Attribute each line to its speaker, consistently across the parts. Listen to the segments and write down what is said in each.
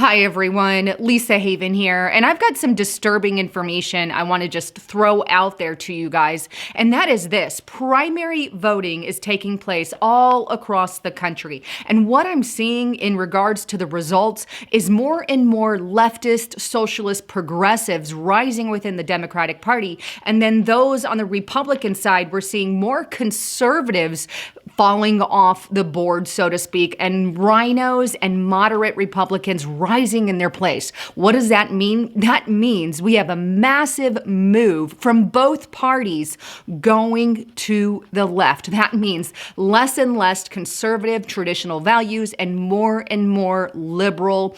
Speaker 1: Hi everyone, Lisa Haven here, and I've got some disturbing information I want to just throw out there to you guys, and that is this. Primary voting is taking place all across the country, and what I'm seeing in regards to the results is more and more leftist, socialist, progressives rising within the Democratic Party, and then those on the Republican side, we're seeing more conservatives falling off the board, so to speak, and rhinos and moderate Republicans rising in their place. What does that mean? That means we have a massive move from both parties going to the left. That means less and less conservative traditional values and more liberal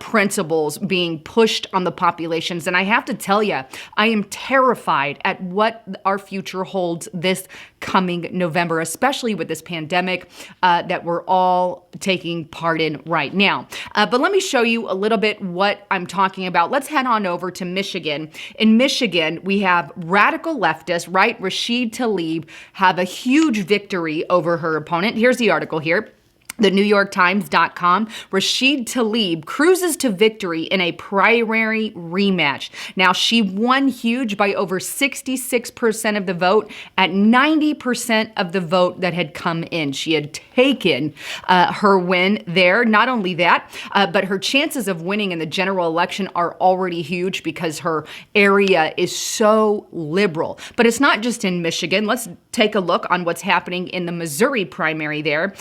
Speaker 1: principles being pushed on the populations. And I have to tell you, I am terrified at what our future holds this coming November, especially with this pandemic that we're all taking part in right now. But let me show you a little bit what I'm talking about. Let's head on over to Michigan. In Michigan, we have radical leftists, right? Rashid Tlaib have a huge victory over her opponent. Here's the article here. The NewYorkTimes.com, Rashid Tlaib cruises to victory in a primary rematch. Now, she won huge by over 66% of the vote at 90% of the vote that had come in. She had taken her win there. Not only that, but her chances of winning in the general election are already huge because her area is so liberal. But it's not just in Michigan. Let's take a look on what's happening in the Missouri primary there.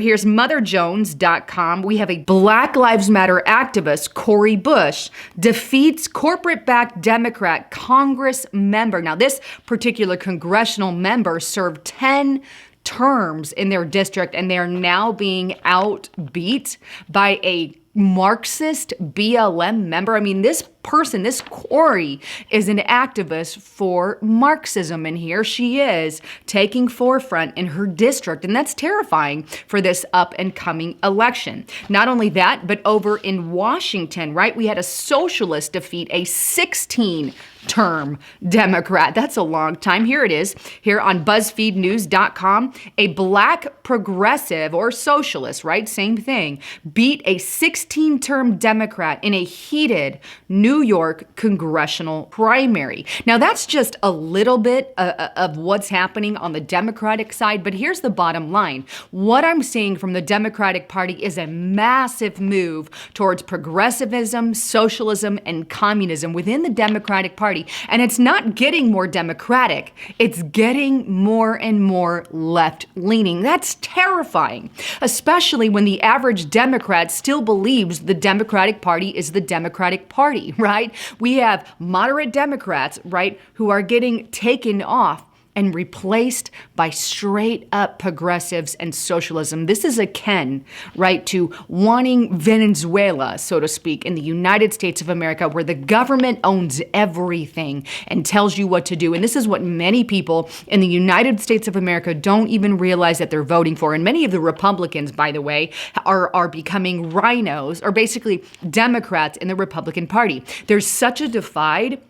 Speaker 1: Here's MotherJones.com. We have a Black Lives Matter activist, Cori Bush, defeats corporate-backed Democrat Congress member. Now, this particular congressional member served 10 terms in their district, and they're now being outbeat by a Marxist BLM member. I mean, this person, this Cori, is an activist for Marxism, and here she is taking forefront in her district, and that's terrifying for this up and coming election. Not only that, but over in Washington, right, we had a socialist defeat a 16-term Democrat. That's a long time. Here it is, here on BuzzFeedNews.com. A black progressive or socialist, right, same thing, beat a 16-term Democrat in a heated New York congressional primary. Now, that's just a little bit of what's happening on the Democratic side, but here's the bottom line. What I'm seeing from the Democratic Party is a massive move towards progressivism, socialism, and communism within the Democratic Party. And it's not getting more democratic, it's getting more and more left-leaning. That's terrifying, especially when the average Democrat still believes the Democratic Party is the Democratic Party, right? We have moderate Democrats, right, who are getting taken off and replaced by straight up progressives and socialism. This is akin, right, to wanting Venezuela, so to speak, in the United States of America, where the government owns everything and tells you what to do. And this is what many people in the United States of America don't even realize that they're voting for. And many of the Republicans, by the way, are becoming rhinos, or basically Democrats in the Republican Party. There's such a divide,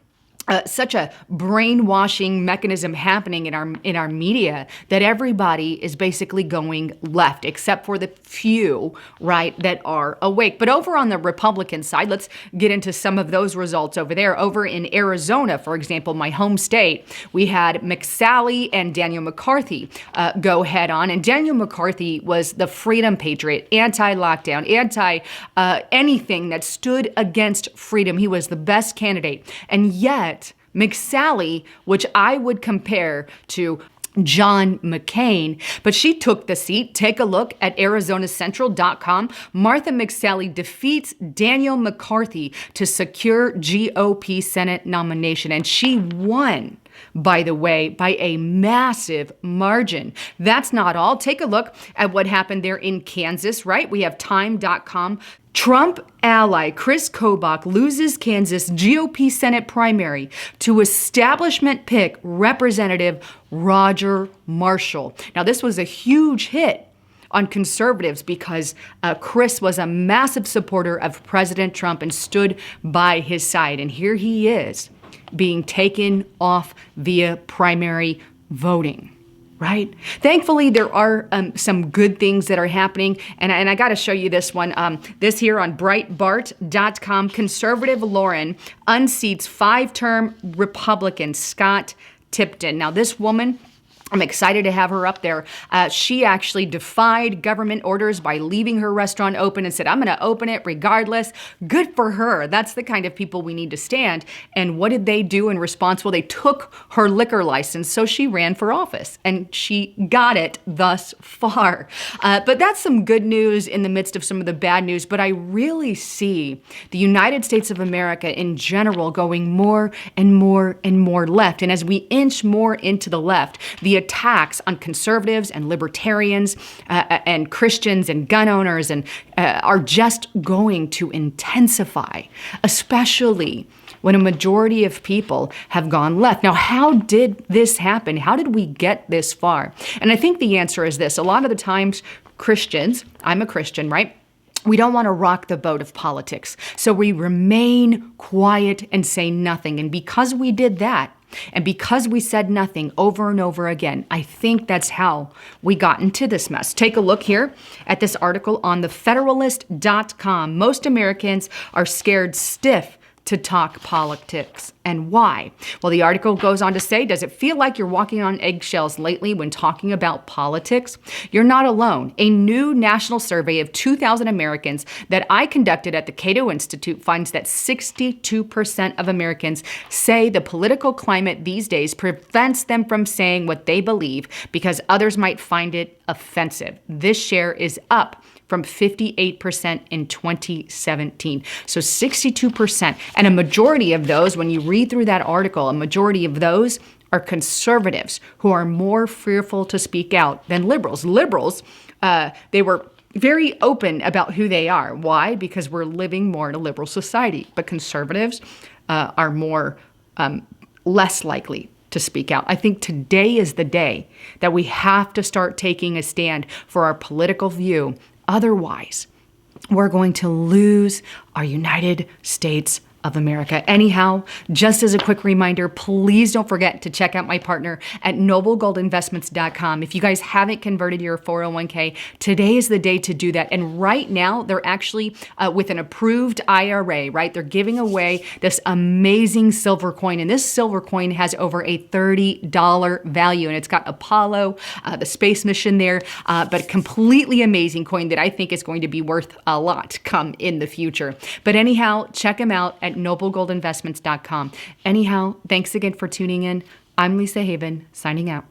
Speaker 1: such a brainwashing mechanism happening in our media that everybody is basically going left, except for the few, right, that are awake. But over on the Republican side, let's get into some of those results over there. Over in Arizona, for example, my home state, we had McSally and Daniel McCarthy go head on. And Daniel McCarthy was the freedom patriot, anti-lockdown, anything that stood against freedom. He was the best candidate. And yet, McSally, which I would compare to John McCain, but she took the seat. Take a look at ArizonaCentral.com. Martha McSally defeats Daniel McCarthy to secure GOP Senate nomination, and she won, by the way, by a massive margin. That's not all. Take a look at what happened there in Kansas, right? We have Time.com. Trump ally Chris Kobach loses Kansas GOP Senate primary to establishment pick Representative Roger Marshall. Now, this was a huge hit on conservatives because Chris was a massive supporter of President Trump and stood by his side. And here he is being taken off via primary voting. right? Thankfully, there are some good things that are happening. And I got to show you this one. This here on Breitbart.com, conservative Lauren unseats 5-term Republican Scott Tipton. Now, this woman, I'm excited to have her up there. She actually defied government orders by leaving her restaurant open and said, I'm going to open it regardless. Good for her. That's the kind of people we need to stand. And what did they do in response? Well, they took her liquor license, so she ran for office, and she got it thus far. But that's some good news in the midst of some of the bad news. But I really see the United States of America in general going more and more and more left. And as we inch more into the left, the attacks on conservatives and libertarians and Christians and gun owners and are just going to intensify, especially when a majority of people have gone left. Now, how did this happen? How did we get this far? And I think the answer is this. A lot of the times, Christians, I'm a Christian, right? We don't want to rock the boat of politics. So we remain quiet and say nothing. And because we did that, and because we said nothing over and over again, I think that's how we got into this mess. Take a look here at this article on thefederalist.com. Most Americans are scared stiff to talk politics. And why? Well, the article goes on to say, does it feel like you're walking on eggshells lately when talking about politics? You're not alone. A new national survey of 2,000 Americans that I conducted at the Cato Institute finds that 62% of Americans say the political climate these days prevents them from saying what they believe because others might find it offensive. This share is up from 58% in 2017. So 62%. And a majority of those, when you read through that article, a majority of those are conservatives who are more fearful to speak out than liberals. Liberals, they were very open about who they are. Why? Because we're living more in a liberal society. But conservatives are more less likely to speak out. I think today is the day that we have to start taking a stand for our political view. Otherwise, we're going to lose our United States of America. Anyhow, just as a quick reminder, please don't forget to check out my partner at noblegoldinvestments.com. If you guys haven't converted your 401k, today is the day to do that. And right now, they're actually with an approved IRA, right? They're giving away this amazing silver coin. And this silver coin has over a $30 value. And it's got Apollo, the space mission there, but a completely amazing coin that I think is going to be worth a lot come in the future. But anyhow, check them out at noblegoldinvestments.com. Anyhow, thanks again for tuning in. I'm Lisa Haven, signing out.